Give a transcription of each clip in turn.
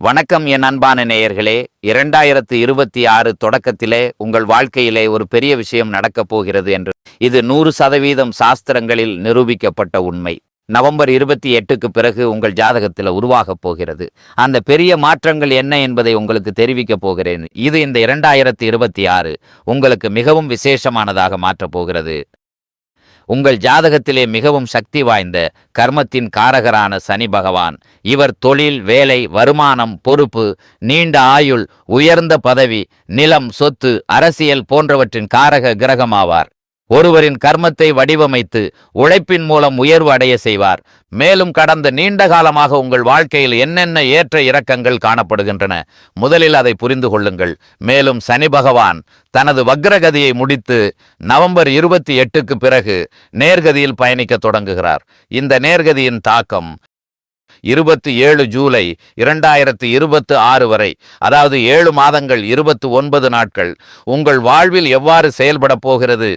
வணக்கம் என் அன்பான நேயர்களே. 2026 தொடக்கத்திலே உங்கள் வாழ்க்கையிலே ஒரு பெரிய விஷயம் நடக்கப் போகிறது என்று இது 100% சாஸ்திரங்களில் நிரூபிக்கப்பட்ட உண்மை. நவம்பர் 28க்கு பிறகு உங்கள் ஜாதகத்தில் உருவாகப் போகிறது. அந்த பெரிய மாற்றங்கள் என்ன என்பதை உங்களுக்கு தெரிவிக்கப் போகிறேன். இது இந்த 2026 உங்களுக்கு மிகவும் விசேஷமானதாக மாற்றப் போகிறது. உங்கள் ஜாதகத்திலே மிகவும் சக்தி வாய்ந்த கர்மத்தின் காரகரான சனி பகவான், இவர் தொழில், வேலை, வருமானம், பொறுப்பு, நீண்ட ஆயுள், உயர்ந்த பதவி, நிலம், சொத்து, அரசியல் போன்றவற்றின் காரக கிரகமாவார். ஒருவரின் கர்மத்தை வடிவமைத்து உழைப்பின் மூலம் உயர்வு அடைய செய்வார். மேலும் கடந்த நீண்ட காலமாக உங்கள் வாழ்க்கையில் என்னென்ன ஏற்ற இறக்கங்கள் காணப்படுகின்றன, முதலில் அதை புரிந்து கொள்ளுங்கள். மேலும் சனி பகவான் தனது வக்ரகதியை முடித்து நவம்பர் 28க்கு பிறகு நேர்கதியில் பயணிக்க தொடங்குகிறார். இந்த நேர்கதியின் தாக்கம் 27 ஜூலை 2026 வரை, அதாவது 7 மாதங்கள் 29 நாட்கள் உங்கள் வாழ்வில் எவ்வாறு செயல்பட போகிறது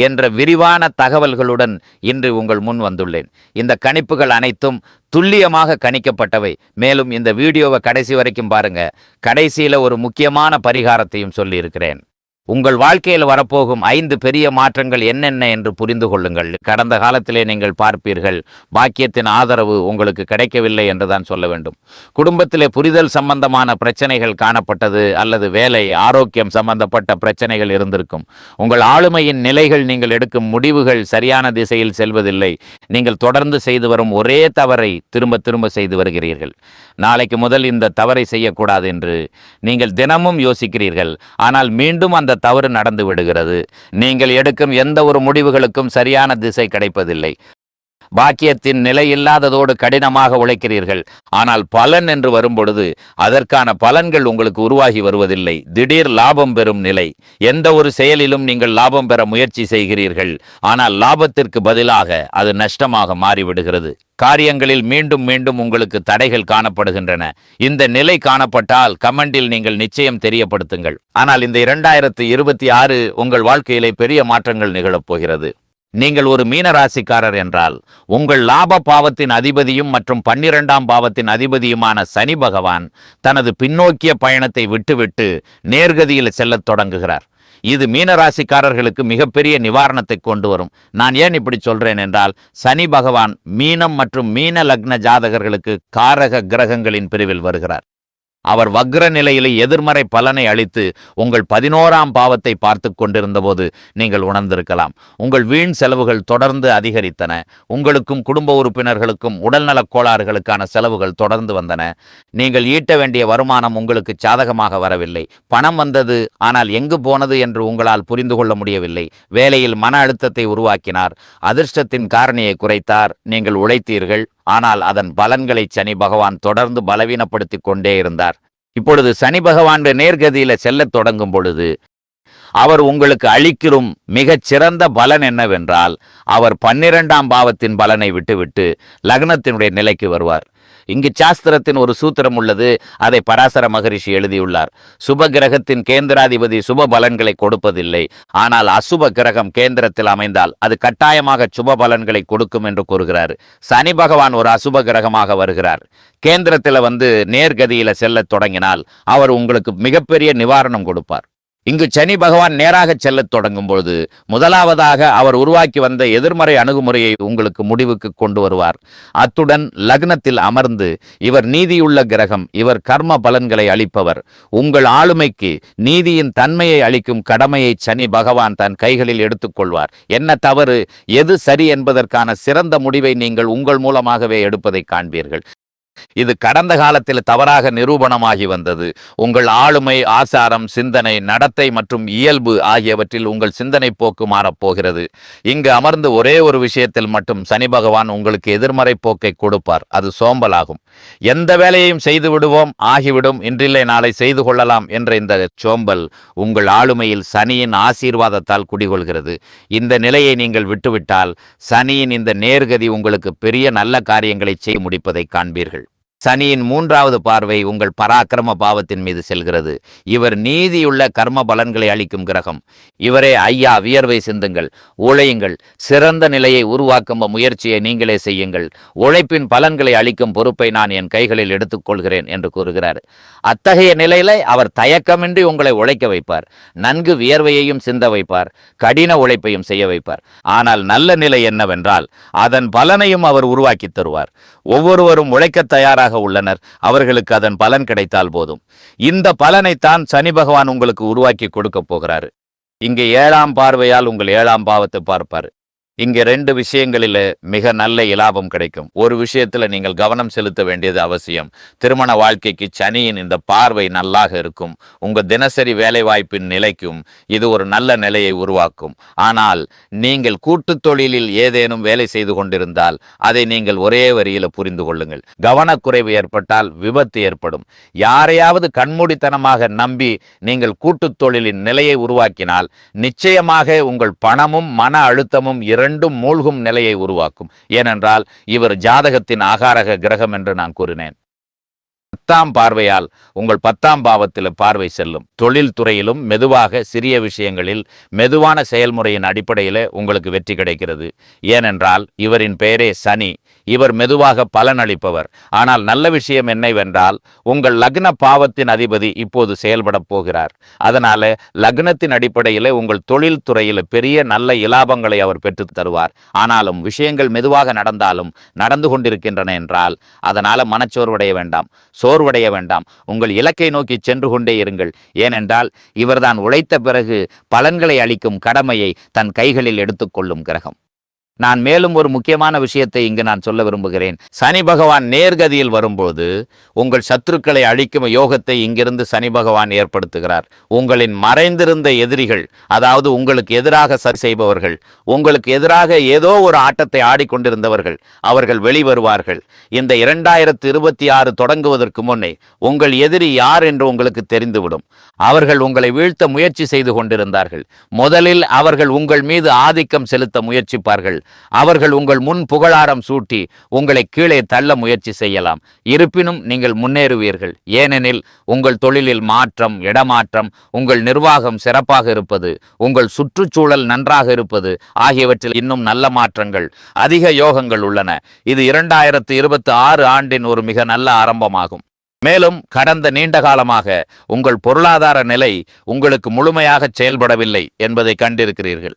என்ற விரிவான தகவல்களுடன் இன்று உங்கள் முன் வந்துள்ளேன். இந்த கணிப்புகள் அனைத்தும் துல்லியமாக கணிக்கப்பட்டவை. மேலும் இந்த வீடியோவை கடைசி வரைக்கும் பாருங்க. கடைசியில ஒரு முக்கியமான பரிகாரத்தையும் சொல்லியிருக்கிறேன். உங்கள் வாழ்க்கையில் வரப்போகும் 5 பெரிய மாற்றங்கள் என்னென்ன என்று புரிந்து கொள்ளுங்கள். கடந்த காலத்திலே நீங்கள் பார்ப்பீர்கள், பாக்கியத்தின் ஆதரவு உங்களுக்கு கிடைக்கவில்லை என்றுதான் சொல்ல வேண்டும். குடும்பத்திலே புரிதல் சம்பந்தமான பிரச்சனைகள் காணப்பட்டது, அல்லது வேலை, ஆரோக்கியம் சம்பந்தப்பட்ட பிரச்சனைகள் இருந்திருக்கும். உங்கள் ஆளுமையின் நிலைகள், நீங்கள் எடுக்கும் முடிவுகள் சரியான திசையில் செல்வதில்லை. நீங்கள் தொடர்ந்து செய்து வரும் ஒரே தவறை திரும்ப திரும்ப செய்து வருகிறீர்கள். நாளைக்கு முதல் இந்த தவறை செய்யக்கூடாது என்று நீங்கள் தினமும் யோசிக்கிறீர்கள். ஆனால் மீண்டும் அந்த தவறு நடந்து விடுகிறது. நீங்கள் எடுக்கும் எந்த ஒரு முடிவுகளுக்கும் சரியான திசை கிடைப்பதில்லை. பாக்கியத்தின் நிலை இல்லாததோடு கடினமாக உழைக்கிறீர்கள். ஆனால் பலன் என்று வரும்பொழுது அதற்கான பலன்கள் உங்களுக்கு உருவாகி வருவதில்லை. திடீர் லாபம் பெறும் நிலை. எந்த ஒரு செயலிலும் நீங்கள் லாபம் பெற முயற்சி செய்கிறீர்கள். ஆனால் லாபத்திற்கு பதிலாக அது நஷ்டமாக மாறிவிடுகிறது. காரியங்களில் மீண்டும் மீண்டும் உங்களுக்கு தடைகள் காணப்படுகின்றன. இந்த நிலை காணப்பட்டால் கமெண்டில் நீங்கள் நிச்சயம் தெரியப்படுத்துங்கள். ஆனால் இந்த 2026 உங்கள் வாழ்க்கையிலே பெரிய மாற்றங்கள் நிகழப் போகிறது. நீங்கள் ஒரு மீன ராசிக்காரர் என்றால் உங்கள் லாப பாவத்தின் அதிபதியும் மற்றும் 12ஆம் பாவத்தின் அதிபதியுமான சனி பகவான் தனது பின்னோக்கிய பயணத்தை விட்டுவிட்டு நேர்கதியில் செல்லத் தொடங்குகிறார். இது மீனராசிக்காரர்களுக்கு மிகப்பெரிய நிவாரணத்தை கொண்டு வரும். நான் ஏன் இப்படி சொல்றேன் என்றால், சனி பகவான் மீனம் மற்றும் மீன லக்ன ஜாதகர்களுக்கு காரக கிரகங்களின் பிரிவில் வருகிறார். அவர் வக்ர நிலையிலே எதிர்மறை பலனை அளித்து உங்கள் 11ஆம் பாவத்தை பார்த்து கொண்டிருந்த போது நீங்கள் உணர்ந்திருக்கலாம். உங்கள் வீண் செலவுகள் தொடர்ந்து அதிகரித்தன. உங்களுக்கும் குடும்ப உறுப்பினர்களுக்கும் உடல்நலக் கோளாறுகளுக்கான செலவுகள் தொடர்ந்து வந்தன. நீங்கள் ஈட்ட வேண்டிய வருமானம் உங்களுக்கு சாதகமாக வரவில்லை. பணம் வந்தது, ஆனால் எங்கு போனது என்று உங்களால் புரிந்து கொள்ள முடியவில்லை. வேலையில் மன அழுத்தத்தை உருவாக்கினார். அதிர்ஷ்டத்தின் காரணியை குறைத்தார். நீங்கள் உழைத்தீர்கள், ஆனால் அதன் பலன்களை சனி பகவான் தொடர்ந்து பலவீனப்படுத்தி கொண்டே இருந்தார். இப்பொழுது சனி பகவான் நேர்கதியில செல்லத் தொடங்கும் பொழுது அவர் உங்களுக்கு அளிக்கும் மிகச் சிறந்த பலன் என்னவென்றால், அவர் 12ஆம் பாவத்தின் பலனை விட்டுவிட்டு லக்னத்தினுடைய நிலைக்கு வருவார். இங்கு சாஸ்திரத்தின் ஒரு சூத்திரம் உள்ளது. அதை பராசர மகரிஷி எழுதியுள்ளார். சுப கிரகத்தின் கேந்திராதிபதி சுப பலன்களை கொடுப்பதில்லை. ஆனால் அசுப கிரகம் கேந்திரத்தில் அமைந்தால் அது கட்டாயமாக சுப பலன்களை கொடுக்கும் என்று கூறுகிறார். சனி பகவான் ஒரு அசுப கிரகமாக வருகிறார். கேந்திரத்தில் நேர்கதியில செல்ல தொடங்கினால் அவர் உங்களுக்கு மிகப்பெரிய நிவாரணம் கொடுப்பார். இங்கு சனி பகவான் நேராக செல்லத் தொடங்கும் பொழுது முதலாவதாக அவர் உருவாக்கி வந்த எதிர்மறை அணுகுமுறையை உங்களுக்கு முடிவுக்கு கொண்டு வருவார். அத்துடன் லக்னத்தில் அமர்ந்து, இவர் நீதியுள்ள கிரகம், இவர் கர்ம பலன்களை அளிப்பவர். உங்கள் ஆளுமைக்கு நீதியின் தன்மையை அளிக்கும் கடமையை சனி பகவான் தன் கைகளில் எடுத்துக்கொள்வார். என்ன தவறு, எது சரி என்பதற்கான சிறந்த முடிவை நீங்கள் உங்கள் மூலமாகவே எடுப்பதை காண்பீர்கள். இது கடந்த காலத்தில் தவறாக நிரூபணமாகி வந்தது. உங்கள் ஆளுமை, ஆசாரம், சிந்தனை, நடத்தை மற்றும் இயல்பு ஆகியவற்றில் உங்கள் சிந்தனை போக்கு மாறப்போகிறது. இங்கு அமர்ந்து ஒரே ஒரு விஷயத்தில் மட்டும் சனி பகவான் உங்களுக்கு எதிர்மறை போக்கை கொடுப்பார். அது சோம்பலாகும். எந்த வேலையையும் செய்து விடுவோம், ஆகிவிடும், இன்றில்லை நாளை செய்து கொள்ளலாம் என்ற இந்த சோம்பல் உங்கள் ஆளுமையில் சனியின் ஆசீர்வாதத்தால் குடிகொள்கிறது. இந்த நிலையை நீங்கள் விட்டுவிட்டால் சனியின் இந்த நேர்கதி உங்களுக்கு பெரிய நல்ல காரியங்களை செய்ய முடிப்பதை காண்பீர்கள். சனியின் மூன்றாவது பார்வை உங்கள் பராக்கிரம பாவத்தின் மீது செல்கிறது. இவர் நீதியுள்ள கர்ம பலன்களை அளிக்கும் கிரகம். இவரே ஐயா வியர்வை சிந்துங்கள், உழையுங்கள், சிறந்த நிலையை உருவாக்கும் முயற்சியை நீங்களே செய்யுங்கள், உழைப்பின் பலன்களை அளிக்கும் பொறுப்பை நான் என் கைகளில் எடுத்துக்கொள்கிறேன் என்று கூறுகிறார். அத்தகைய நிலையில அவர் தயக்கமின்றி உங்களை உழைக்க வைப்பார், நன்கு வியர்வையையும் சிந்த வைப்பார், கடின உழைப்பையும் செய்ய வைப்பார். ஆனால் நல்ல நிலை என்னவென்றால் அதன் பலனையும் அவர் உருவாக்கி தருவார். ஒவ்வொருவரும் உழைக்க தயாராக உள்ளனர், அவர்களுக்கு அதன் பலன் கிடைத்தால் போதும். இந்த பலனைத்தான் சனி பகவான் உங்களுக்கு உருவாக்கி கொடுக்க போகிறாரு. இங்கே 7ஆம் பார்வையால் உங்கள் 7ஆம் பாவத்தை பார்ப்பார். இங்கே 2 விஷயங்களில் மிக நல்ல இலாபம் கிடைக்கும். ஒரு விஷயத்துல நீங்கள் கவனம் செலுத்த வேண்டியது அவசியம். திருமண வாழ்க்கைக்கு சனியின் இந்த பார்வை நல்லாக இருக்கும். உங்க தினசரி வேலை வாய்ப்பின் நிலைக்கும் இது ஒரு நல்ல நிலையை உருவாக்கும். ஆனால் நீங்கள் கூட்டு தொழிலில் ஏதேனும் வேலை செய்து கொண்டிருந்தால் அதை நீங்கள் ஒரே வரியில புரிந்து கொள்ளுங்கள். கவனக்குறைவு ஏற்பட்டால் விபத்து ஏற்படும். யாரையாவது கண்மூடித்தனமாக நம்பி நீங்கள் கூட்டு தொழிலின் நிலையை உருவாக்கினால் நிச்சயமாக உங்கள் பணமும் மன அழுத்தமும் இரண்டும் மூழ்கும் நிலையை உருவாக்கும். ஏனென்றால் இவர் ஜாதகத்தின் ஆகாரக கிரகம் என்று நான் கூறினேன். 10ஆம் பார்வையால் உங்கள் 10ஆம் பாவத்தில் பார்வை செல்லும். தொழில் துறையிலும் மெதுவாக சிறிய விஷயங்களில் மெதுவான செயல்முறையின் அடிப்படையில் உங்களுக்கு வெற்றி கிடைக்கிறது. ஏனென்றால் இவரின் பெயரே சனி. இவர் மெதுவாக பலன் அளிப்பவர். ஆனால் நல்ல விஷயம் என்னவென்றால் உங்கள் லக்ன பாவத்தின் அதிபதி இப்போது செயல்பட போகிறார். அதனால லக்னத்தின் அடிப்படையில் உங்கள் தொழில் துறையில் பெரிய நல்ல இலாபங்களை அவர் பெற்று தருவார். ஆனாலும் விஷயங்கள் மெதுவாக நடந்தாலும் நடந்து கொண்டிருக்கின்றன என்றால் அதனால மனச்சோர்வடைய வேண்டாம், சோர்வடைய வேண்டாம். உங்கள் இலக்கை நோக்கி சென்று கொண்டே இருங்கள். ஏனென்றால் இவர்தான் உழைத்த பிறகு பலன்களை அளிக்கும் கடமையை தன் கைகளில் எடுத்துக்கொள்ளும் கிரகம். நான் மேலும் ஒரு முக்கியமான விஷயத்தை இங்கு நான் சொல்ல விரும்புகிறேன். சனி பகவான் நேர்கதியில் வரும்போது உங்கள் சத்துருக்களை அழிக்கும் யோகத்தை இங்கிருந்து சனி பகவான் ஏற்படுத்துகிறார். உங்களின் மறைந்திருந்த எதிரிகள், அதாவது உங்களுக்கு எதிராக சரி செய்பவர்கள், உங்களுக்கு எதிராக ஏதோ ஒரு ஆட்டத்தை ஆடிக்கொண்டிருந்தவர்கள், அவர்கள் வெளிவருவார்கள். இந்த 2026 தொடங்குவதற்கு முன்னே உங்கள் எதிரி யார் என்று உங்களுக்கு தெரிந்துவிடும். அவர்கள் உங்களை வீழ்த்த முயற்சி செய்து கொண்டிருந்தார்கள். முதலில் அவர்கள் உங்கள் மீது ஆதிக்கம் செலுத்த முயற்சிப்பார்கள். அவர்கள் உங்கள் முன் புகழாரம் சூட்டி உங்களை கீழே தள்ள முயற்சி செய்யலாம். இருப்பினும் நீங்கள் முன்னேறுவீர்கள். ஏனெனில் உங்கள் தொழிலில் மாற்றம், இடமாற்றம், உங்கள் நிர்வாகம் சிறப்பாக இருப்பது, உங்கள் சுற்றுச்சூழல் நன்றாக இருப்பது ஆகியவற்றில் இன்னும் நல்ல மாற்றங்கள், அதிக யோகங்கள் உள்ளன. இது 2026 ஆண்டின் ஒரு மிக நல்ல ஆரம்பமாகும். மேலும் கடந்த நீண்ட காலமாக உங்கள் பொருளாதார நிலை உங்களுக்கு முழுமையாக செயல்படவில்லை என்பதை கண்டிருக்கிறீர்கள்.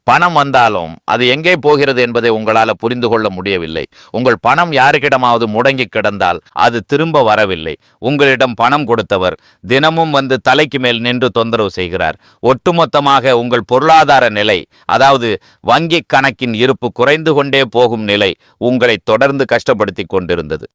பணம் வந்தாலும் அது எங்கே போகிறது என்பதை உங்களால் புரிந்து கொள்ள முடியவில்லை. உங்கள் பணம் யாருக்கிடமாவது முடங்கி கிடந்தால் அது திரும்ப வரவில்லை. உங்களிடம் பணம் கொடுத்தவர் தினமும் வந்து தலைக்கு மேல் நின்று தொந்தரவு செய்கிறார். ஒட்டுமொத்தமாக உங்கள் பொருளாதார நிலை, அதாவது வங்கி கணக்கின் இருப்பு குறைந்து கொண்டே போகும் நிலை உங்களை தொடர்ந்து கஷ்டப்படுத்தி கொண்டிருந்தது.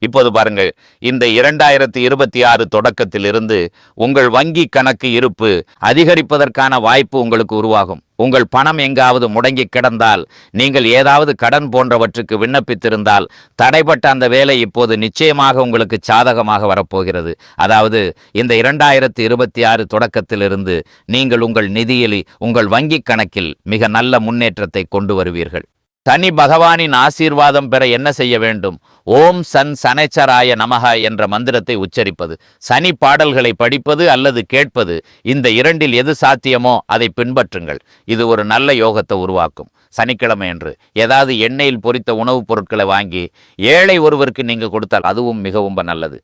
இப்போது பாருங்கள், இந்த 2026 தொடக்கத்தில் இருந்து உங்கள் வங்கி கணக்கு இருப்பு அதிகரிப்பதற்கான வாய்ப்பு உங்களுக்கு உருவாகும். உங்கள் பணம் எங்காவது முடங்கி கிடந்தால், நீங்கள் ஏதாவது கடன் போன்றவற்றுக்கு விண்ணப்பித்திருந்தால் தடைப்பட்ட அந்த வேலை இப்போது நிச்சயமாக உங்களுக்கு சாதகமாக வரப்போகிறது. அதாவது இந்த 2026 தொடக்கத்திலிருந்து நீங்கள் உங்கள் நிதியில், உங்கள் வங்கி கணக்கில் மிக நல்ல முன்னேற்றத்தை கொண்டு வருவீர்கள். சனி பகவானின் ஆசீர்வாதம் பெற என்ன செய்ய வேண்டும்? ஓம் சன் சனேச்சராய நமக என்ற மந்திரத்தை உச்சரிப்பது, சனி பாடல்களை படிப்பது அல்லது கேட்பது, இந்த இரண்டில் எது சாத்தியமோ அதை பின்பற்றுங்கள். இது ஒரு நல்ல யோகத்தை உருவாக்கும். சனிக்கிழமை என்று ஏதாவது எண்ணெயில் பொரித்த உணவுப் பொருட்களை வாங்கி ஏழை ஒருவருக்கு நீங்கள் கொடுத்தால் அதுவும் மிகவும் நல்லது.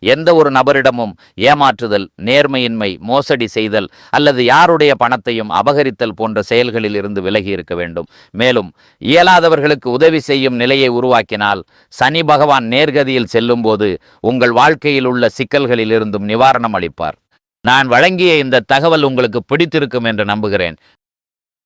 எந்த ஒரு நபரிடமும் ஏமாற்றுதல், நேர்மையின்மை, மோசடி செய்தல் அல்லது யாருடைய பணத்தையும் அபகரித்தல் போன்ற செயல்களில் இருந்து விலகி இருக்க வேண்டும். மேலும் இயலாதவர்களுக்கு உதவி செய்யும் நிலையை உருவாக்கினால் சனி பகவான் நேர்கதியில் செல்லும் போது உங்கள் வாழ்க்கையில் உள்ள சிக்கல்களில் இருந்தும் நிவாரணம் அளிப்பார். நான் வழங்கிய இந்த தகவல் உங்களுக்கு பிடித்திருக்கும் என்று நம்புகிறேன்.